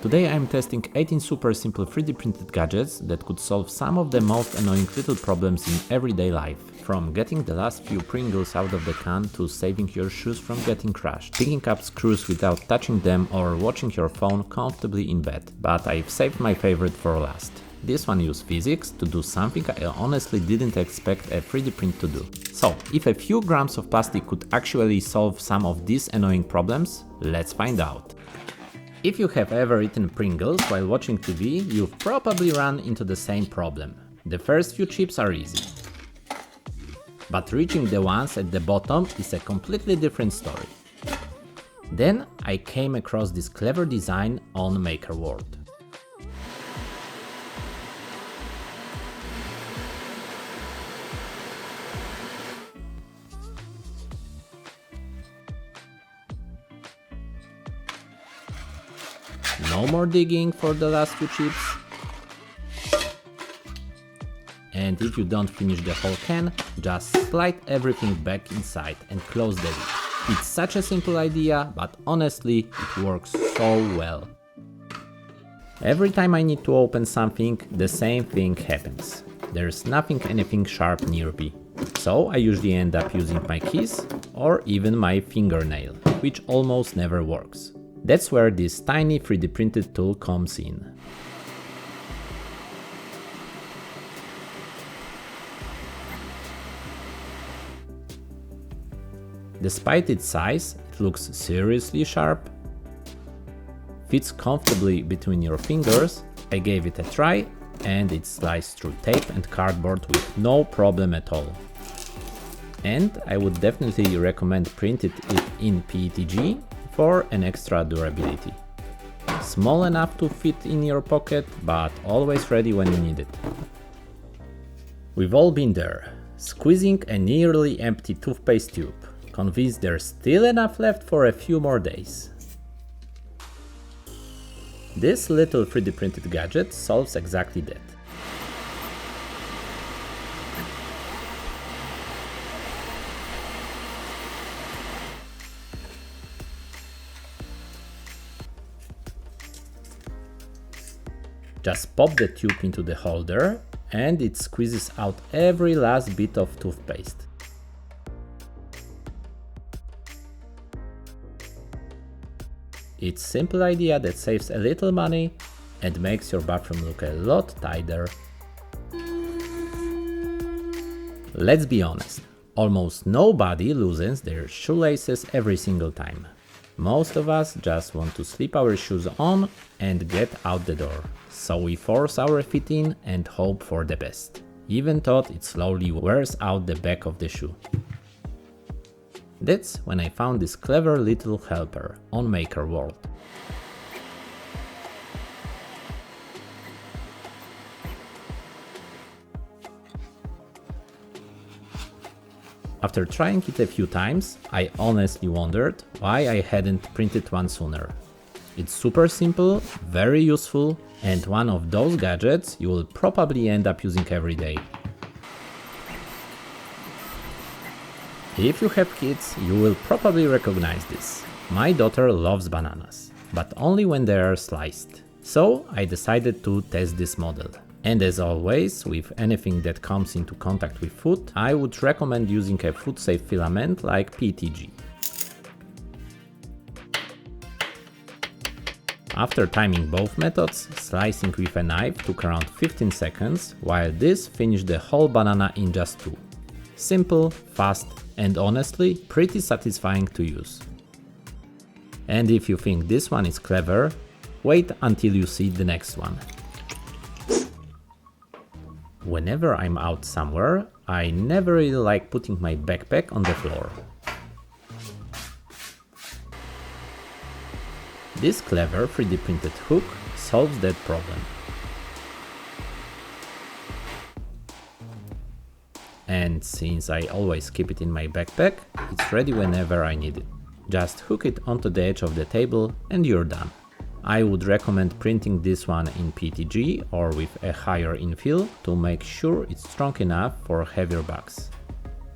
Today I'm testing 18 super simple 3D printed gadgets that could solve some of the most annoying little problems in everyday life. From getting the last few Pringles out of the can to saving your shoes from getting crushed, picking up screws without touching them, or watching your phone comfortably in bed. But I've saved my favorite for last. This one uses physics to do something I honestly didn't expect a 3D print to do. So, if a few grams of plastic could actually solve some of these annoying problems, let's find out. If you have ever eaten Pringles while watching TV, you've probably run into the same problem. The first few chips are easy. But reaching the ones at the bottom is a completely different story. Then I came across this clever design on MakerWorld. No more digging for the last few chips. And if you don't finish the whole can, just slide everything back inside and close the lid. It's such a simple idea, but honestly, it works so well. Every time I need to open something, the same thing happens. There's anything sharp nearby. So I usually end up using my keys or even my fingernail, which almost never works. That's where this tiny 3D printed tool comes in. Despite its size, it looks seriously sharp, fits comfortably between your fingers. I gave it a try and it sliced through tape and cardboard with no problem at all. And I would definitely recommend printing it in PETG for an extra durability. Small enough to fit in your pocket, but always ready when you need it. We've all been there, squeezing a nearly empty toothpaste tube, convinced there's still enough left for a few more days. This little 3D printed gadget solves exactly that. Just pop the tube into the holder and it squeezes out every last bit of toothpaste. It's a simple idea that saves a little money and makes your bathroom look a lot tidier. Let's be honest, almost nobody loosens their shoelaces every single time. Most of us just want to slip our shoes on and get out the door. So we force our feet in and hope for the best, even though it slowly wears out the back of the shoe. That's when I found this clever little helper on MakerWorld. After trying it a few times, I honestly wondered why I hadn't printed one sooner. It's super simple, very useful, and one of those gadgets you will probably end up using every day. If you have kids, you will probably recognize this. My daughter loves bananas, but only when they are sliced. So I decided to test this model. And as always, with anything that comes into contact with food, I would recommend using a food-safe filament like PETG. After timing both methods, slicing with a knife took around 15 seconds, while this finished the whole banana in just 2. Simple, fast, and honestly, pretty satisfying to use. And if you think this one is clever, wait until you see the next one. Whenever I'm out somewhere, I never really like putting my backpack on the floor. This clever 3D printed hook solves that problem. And since I always keep it in my backpack, it's ready whenever I need it. Just hook it onto the edge of the table and you're done. I would recommend printing this one in PETG or with a higher infill to make sure it's strong enough for heavier bags.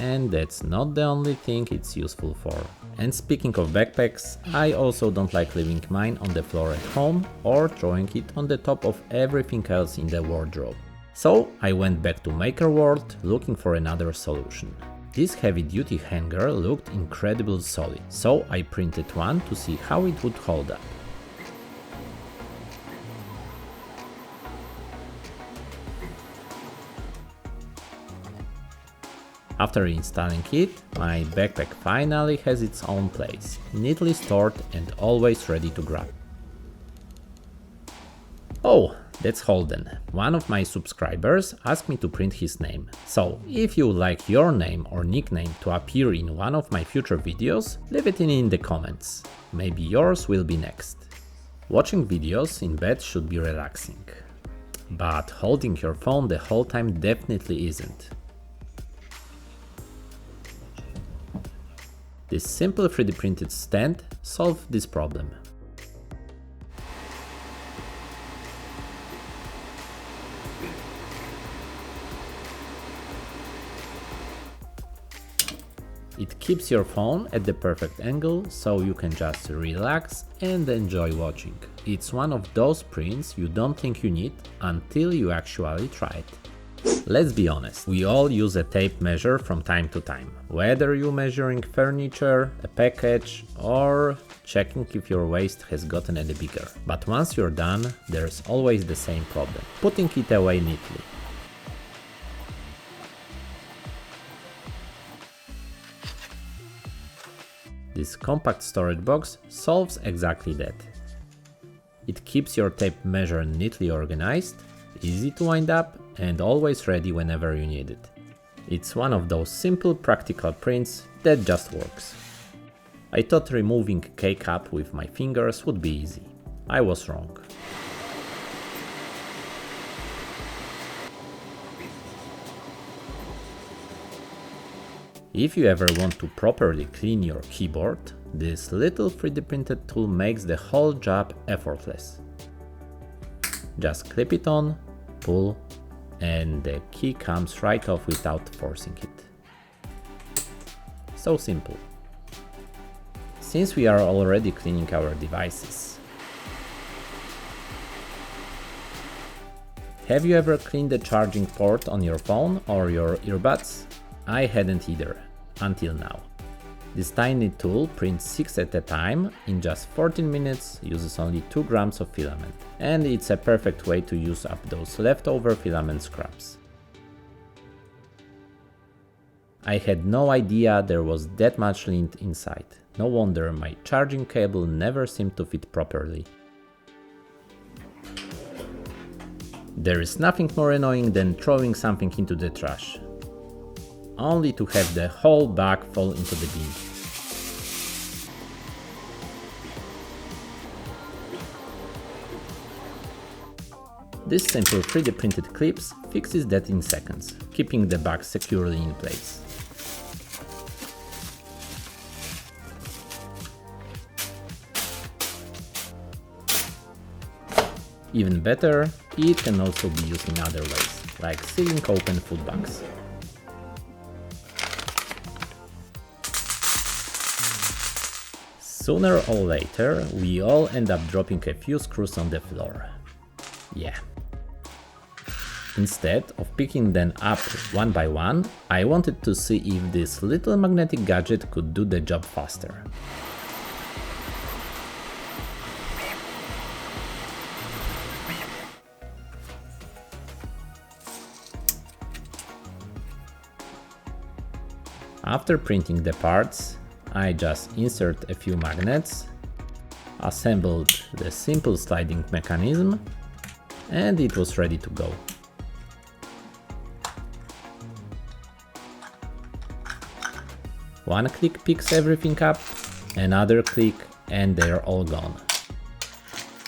and that's not the only thing it's useful for. And speaking of backpacks, I also don't like leaving mine on the floor at home or throwing it on the top of everything else in the wardrobe. So I went back to Maker World looking for another solution. This heavy-duty hanger looked incredibly solid, so I printed one to see how it would hold up. After installing it, my backpack finally has its own place, neatly stored and always ready to grab. Oh, that's Holden. One of my subscribers asked me to print his name. So, if you would like your name or nickname to appear in one of my future videos, leave it in the comments. Maybe yours will be next. Watching videos in bed should be relaxing. But holding your phone the whole time definitely isn't. This simple 3D printed stand solved this problem. It keeps your phone at the perfect angle, so you can just relax and enjoy watching. It's one of those prints you don't think you need until you actually try it. Let's be honest, we all use a tape measure from time to time. Whether you're measuring furniture, a package, or checking if your waist has gotten any bigger. But once you're done, there's always the same problem: putting it away neatly. This compact storage box solves exactly that. It keeps your tape measure neatly organized, easy to wind up, and always ready whenever you need it. It's one of those simple practical prints that just works. I thought removing K-cap with my fingers would be easy. I was wrong. If you ever want to properly clean your keyboard, this little 3D printed tool makes the whole job effortless. Just clip it on, pull, and the key comes right off without forcing it. So simple. Since we are already cleaning our devices, have you ever cleaned the charging port on your phone or your earbuds? I hadn't either, until now. This tiny tool prints 6 at a time in just 14 minutes, uses only 2 grams of filament, and it's a perfect way to use up those leftover filament scraps. I had no idea there was that much lint inside. No wonder my charging cable never seemed to fit properly. There is nothing more annoying than throwing something into the trash, only to have the whole bag fall into the bin. This simple 3D printed clips fixes that in seconds, keeping the bag securely in place. Even better, it can also be used in other ways, like sealing open food bags. Sooner or later, we all end up dropping a few screws on the floor. Yeah. Instead of picking them up one by one, I wanted to see if this little magnetic gadget could do the job faster. After printing the parts, I just insert a few magnets, assembled the simple sliding mechanism, and it was ready to go. One click picks everything up, another click, and they're all gone.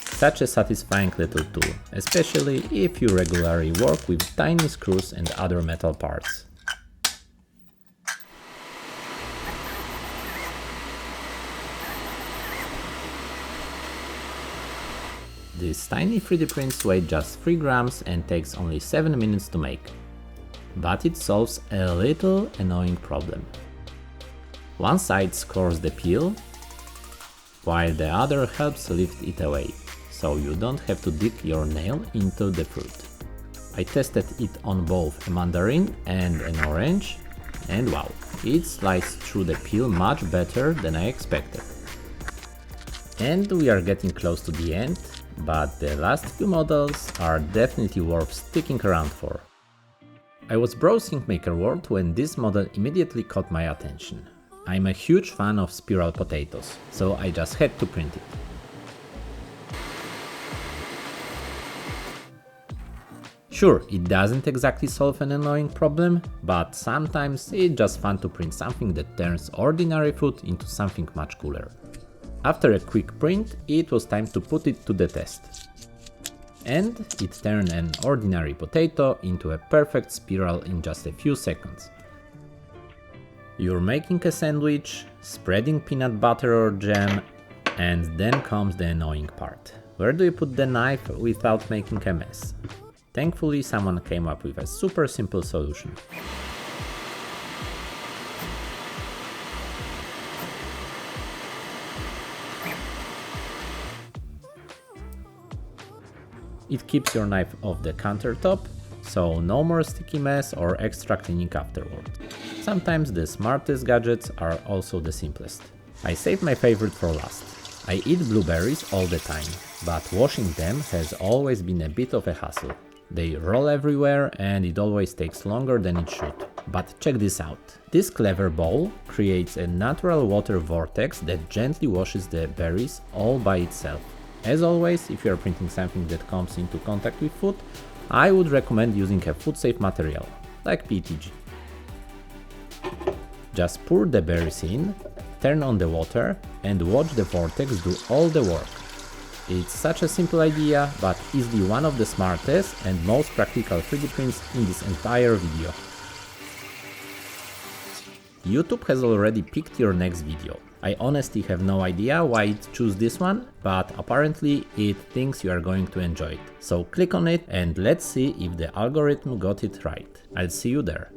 Such a satisfying little tool, especially if you regularly work with tiny screws and other metal parts. These tiny 3D prints weigh just 3 grams and takes only 7 minutes to make. but it solves a little annoying problem. One side scores the peel, while the other helps lift it away, so you don't have to dig your nail into the fruit. I tested it on both a mandarin and an orange, and wow, it sliced through the peel much better than I expected. And we are getting close to the end, but the last few models are definitely worth sticking around for. I was browsing MakerWorld when this model immediately caught my attention. I'm a huge fan of spiral potatoes, so I just had to print it. Sure, it doesn't exactly solve an annoying problem, but sometimes it's just fun to print something that turns ordinary food into something much cooler. After a quick print, it was time to put it to the test. And it turned an ordinary potato into a perfect spiral in just a few seconds. You're making a sandwich, spreading peanut butter or jam, and then comes the annoying part. Where do you put the knife without making a mess? Thankfully, someone came up with a super simple solution. It keeps your knife off the countertop, so no more sticky mess or extra cleaning afterward. Sometimes the smartest gadgets are also the simplest. I saved my favorite for last. I eat blueberries all the time, but washing them has always been a bit of a hassle. They roll everywhere and it always takes longer than it should. But check this out. This clever bowl creates a natural water vortex that gently washes the berries all by itself. As always, if you are printing something that comes into contact with food, I would recommend using a food-safe material, like PETG. Just pour the berries in, turn on the water, and watch the vortex do all the work. It's such a simple idea, but easily one of the smartest and most practical 3D prints in this entire video. YouTube has already picked your next video. I honestly have no idea why it chose this one, but apparently it thinks you are going to enjoy it. So click on it and let's see if the algorithm got it right. I'll see you there.